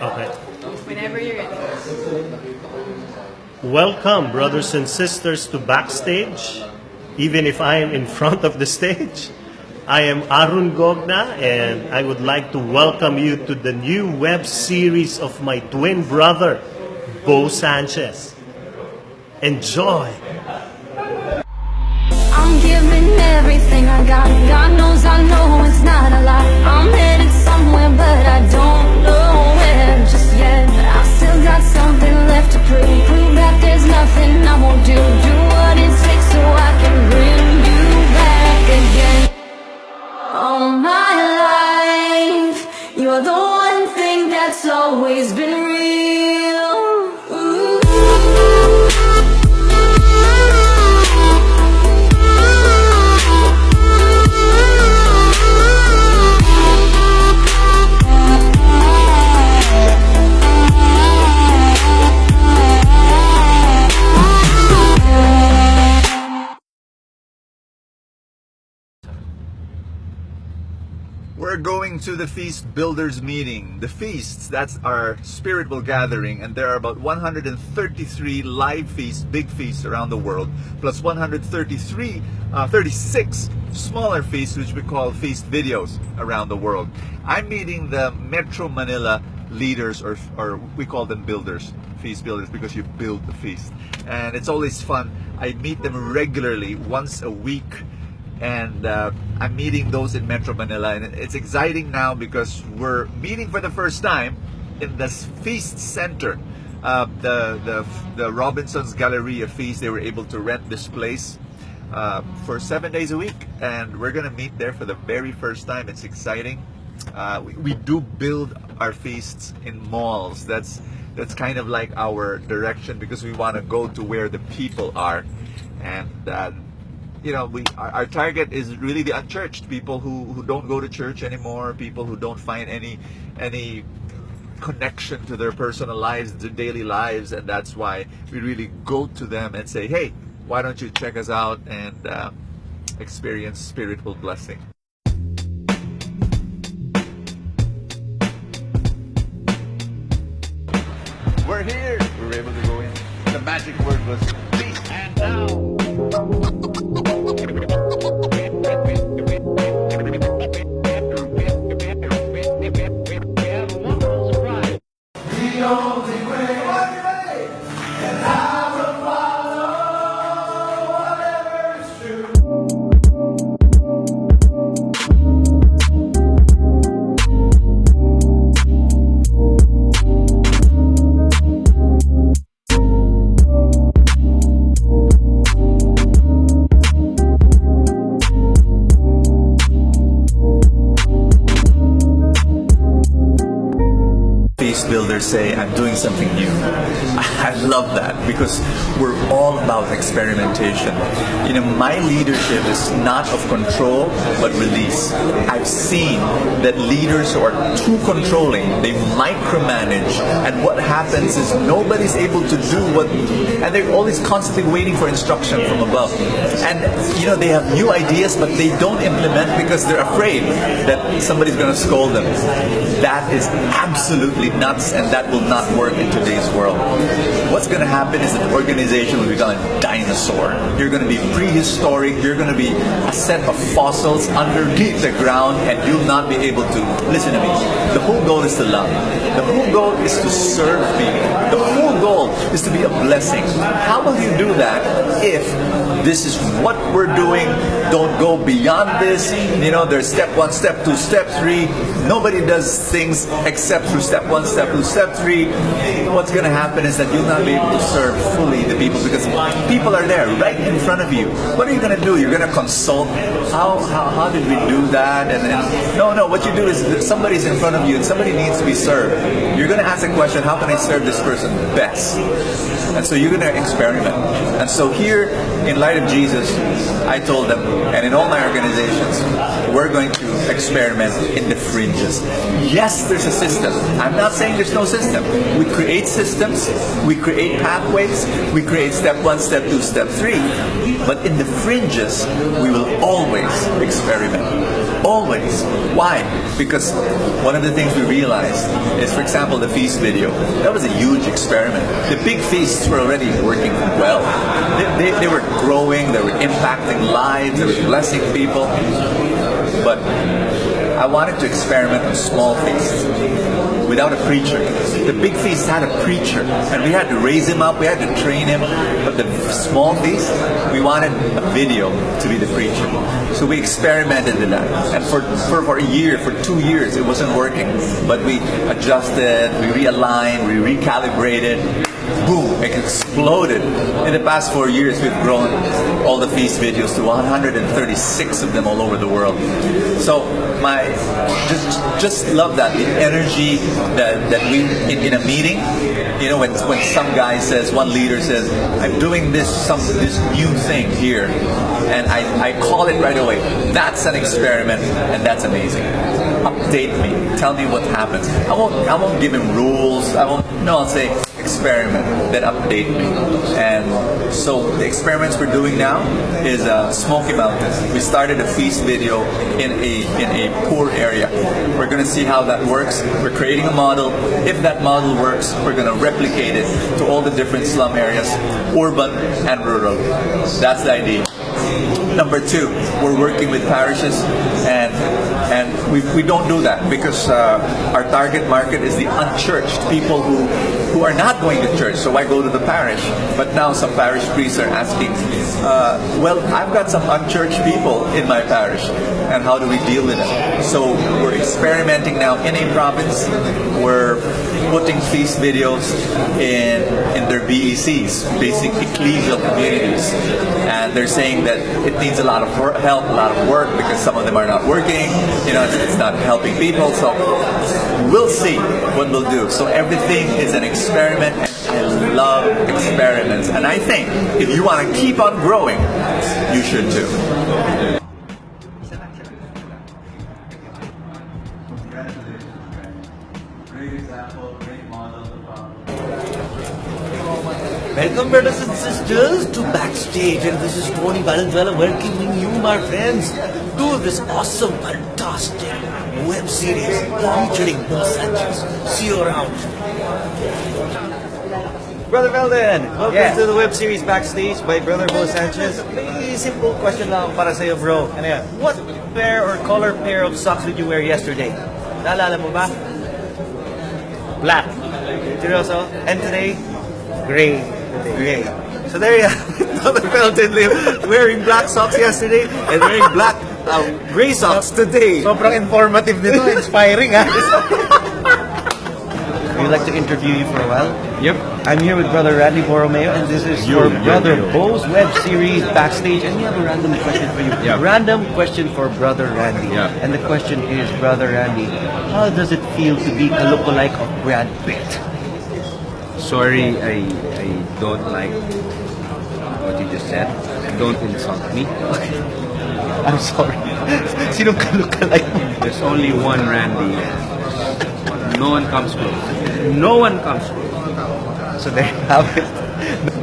Okay. Whenever you're ready. Welcome, brothers and sisters, to Backstage. Even if I am in front of the stage, I am Arun Gogna, and I would like to welcome you to the new web series of my twin brother, Bo Sanchez. Enjoy! I'm giving everything I got. God knows I know it's not a lie. I'm headed somewhere, but I don't know where just yet. I've still got something left to prove. Prove that there's nothing I won't do. Do what it takes so I can bring you back again. All my life, you're the one thing that's always been real. Ooh. We're going to the Feast Builders meeting. The feasts, that's our spiritual gathering, and there are about 133 live feasts, big feasts around the world, plus 36 smaller feasts, which we call feast videos around the world. I'm meeting the Metro Manila leaders, or we call them builders, feast builders, because you build the feast. And it's always fun. I meet them regularly, once a week. And I'm meeting those in Metro Manila, and it's exciting now because we're meeting for the first time in the Feast Center. The Robinson's Galleria Feast, they were able to rent this place for 7 days a week, and we're gonna meet there for the very first time. It's exciting. We do build our feasts in malls. That's kind of like our direction, because we want to go to where the people are. And you know, our target is really the unchurched, people who don't go to church anymore, people who don't find any connection to their personal lives, their daily lives, and that's why we really go to them and say, hey, why don't you check us out and experience spiritual blessing. We're here. We were able to go in. The magic word was peace. And now. Builders say, I'm doing something new. I love that, because we're all about experimentation. You know, my leadership is not of control, but release. I've seen that leaders who are too controlling, they micromanage, and what happens is nobody's able to do what, and they're always constantly waiting for instruction from above. And, you know, they have new ideas, but they don't implement because they're afraid that somebody's going to scold them. That is absolutely nuts, and that will not work in today's world. What's going to happen is an organization will become a dinosaur. You're going to be prehistoric, you're going to be a set of fossils underneath the ground, and you'll not be able to, listen to me, the whole goal is to love. The whole goal is to serve people. The whole goal is to be a blessing. How will you do that if this is what we're doing? Don't go beyond this. You know, there's step 1, step 2, step 3. Nobody does things except through step 1, step 2, step 3. What's going to happen is that you'll not be able to serve fully the people, because people are there right in front of you. What are you going to do? You're going to consult. How did we do that? And no. What you do is somebody's in front of you and somebody needs to be served. You're going to ask the question, how can I serve this person best? And so you're going to experiment. And so here, in light of Jesus, I told them, and in all my organizations, we're going to experiment in the fringes. Yes, there's a system. I'm not saying there's no system. We create systems, we create pathways, we create step 1, step 2, step 3. But in the fringes, we will always always experiment. Always. Why? Because one of the things we realized is, for example, the feast video. That was a huge experiment. The big feasts were already working well. They were growing, they were impacting lives, they were blessing people. But I wanted to experiment on small feasts without a preacher. The big feast had a preacher, and we had to raise him up, we had to train him. But the small feast, we wanted a video to be the preacher. So we experimented with that. And for a year, for 2 years, it wasn't working. But we adjusted, we realigned, we recalibrated. Boom, it exploded. In the past 4 years, we've grown all the feast videos to 136 of them all over the world. So just love that, the energy that we in a meeting, when some guy says, one leader says, I'm doing this new thing here, and I call it right away. That's an experiment, and that's amazing. Update me, tell me what happens. I won't give him rules. I'll say experiment, then update me. And so the experiments we're doing now is Smoky Mountains. We started a feast video in a poor area. We're going to see how that works. We're creating a model. If that model works, we're going to replicate it to all the different slum areas, urban and rural. That's the idea. Number 2, we're working with parishes, and we don't do that because our target market is the unchurched, people who are not going to church. So I go to the parish. But now some parish priests are asking, well, I've got some unchurched people in my parish, and how do we deal with it? So we're experimenting now in a province. We're putting feast videos in their BECs, basic ecclesial communities, and they're saying that it needs a lot of help, a lot of work, because some of them are not working. It's not helping people. So we'll see what we'll do. So everything is an experiment, and I love experiments. And I think if you want to keep on growing, you should too. Great example, great model. Welcome, brothers and sisters, to Backstage, and this is Tony Valenzuela welcoming you, my friends, to this awesome, fantastic web series featuring Boss Sanchez. See you around. Brother Veldon, welcome to the web series Backstage by Brother Bo Sanchez. May simple question lang para sa'yo, bro. Ano yan? What pair or color pair of socks did you wear yesterday? Naalala mo ba? Black. Seryoso? And today? Gray. Gray. So there you have it. Brother Veldon wearing black socks yesterday and wearing black gray socks today. Sobrang informative nito, inspiring ha. We'd like to interview you for a while. Yep. I'm here with Brother Randy Borromeo, and this is for Brother Bo's web series Backstage, and we have a random question for you. Yeah. Random question for Brother Randy. Yeah. And the question is, Brother Randy, how does it feel to be a lookalike of Brad Pitt? Sorry, I don't like what you just said. Don't insult me. I'm sorry. Sinong ka-lookalike mo? There's only one Randy. No one comes close. No one comes close. So there you have it.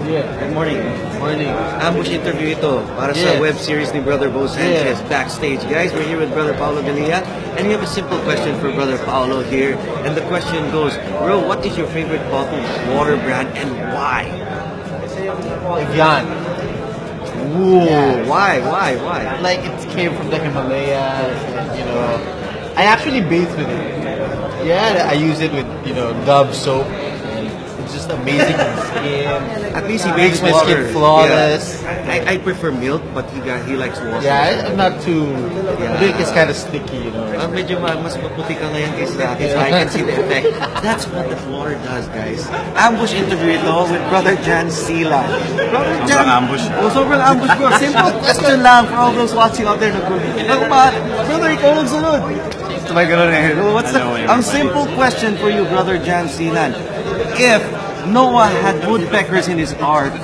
Good morning. Morning. Ambush interview ito para sa web series ni Brother Bo Sanchez, Backstage. Guys, we're here with Brother Paolo Galea, and we have a simple question for Brother Paolo here. And the question goes, bro, what is your favorite bottled water brand and why? Evian. Ooh, Yeah. why? Like, it came from the Himalayas, and, I actually bathe with it. Yeah, I use it with, Dove soap. It's just amazing on the skin. At least he Makes makes my skin water. flawless. Yeah. I prefer milk, but he likes water. Yeah, I'm not too. Milk is kind of sticky, Medyo mas maputi ka ngayon kaysa dati, so I can see the effect. That's what the water does, guys. Ambush interview ito with Brother Jan Sila. Brother Jan, ambush. Sobrang ambush, bro. Simple question lang for all those watching out there. Ako ba? Brother, ikaw lang sunod. Sabay ganun eh. Ang simple question for you, Brother Jan Silan. If Noah had woodpeckers in his ark,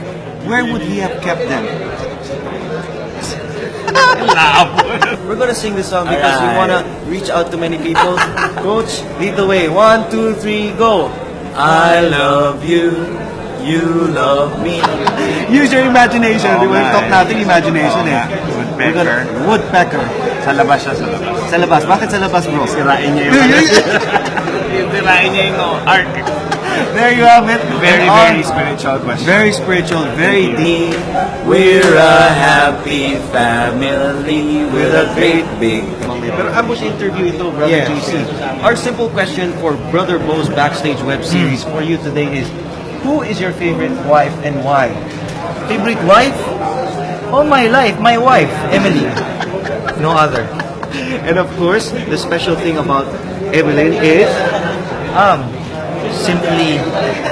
where would he have kept them? We're gonna sing this song because we wanna reach out to many people. Coach, lead the way. 1, 2, 3, go. I love you. You love me. Use your imagination. Di ba? Talk natin imagination eh. Woodpecker. Woodpecker. Sa labas siya, sa labas. Sa labas. Bakit sa labas, bro? Sirain niya yung sirain niya yung art. There you have it. Very, very spiritual question. Very spiritual, very deep. We're a happy family with a great big. Pero ambush interview ito, Brother Yeah. JC. Our simple question for Brother Bo's Backstage web series for you today is, who is your favorite wife and why? Favorite wife? All my life, my wife, Emily. No other. And of course, the special thing about Evelyn is Simply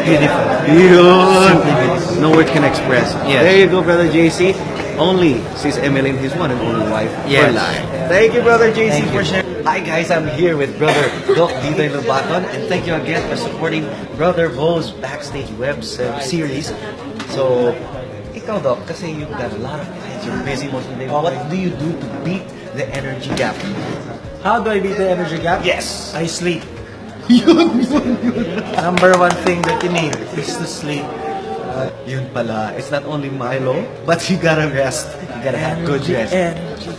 beautiful. yun. Simply beautiful. No word can express. Yes. There you go, Brother JC. Only sis Evelyn, his one and only wife for Yes. life. Thank you, Brother JC, Thank for you. sharing. Hi guys, I'm here with Brother Doc Didoy Lubaton, and thank you again for supporting Brother Bo's Backstage web series. So, ikaw Doc, kasi you've got a lot of clients, you're busy most of the day. What do you do to beat the energy gap? How do I beat the energy gap? Yes. I sleep. Number one thing that you need is to sleep. Yun pala, it's not only Milo, but you gotta rest. You gotta have good rest. Energy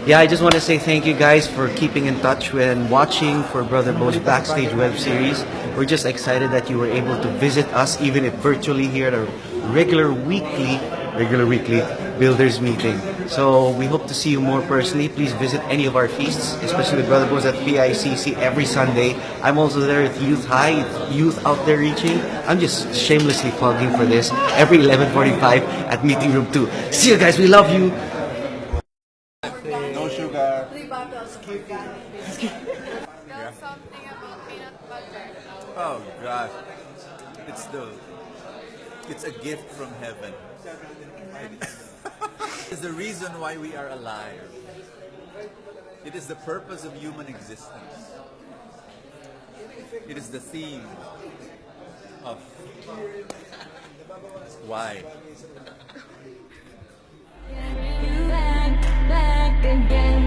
Yeah, I just want to say thank you guys for keeping in touch and watching for Brother Bo's Backstage web series. We're just excited that you were able to visit us, even if virtually, here at a regular weekly builders meeting. So we hope to see you more personally. Please visit any of our feasts, especially with Brother Bo's at PICC every Sunday. I'm also there at Youth High, Youth Out There Reaching. I'm just shamelessly plugging for this every 11:45 at Meeting Room 2. See you guys, we love you. No sugar. 3 bottles of organic. Tell something about peanut butter. Oh gosh, it's a gift from heaven. It's the reason why we are alive. It is the purpose of human existence. It is the theme of why. Back again.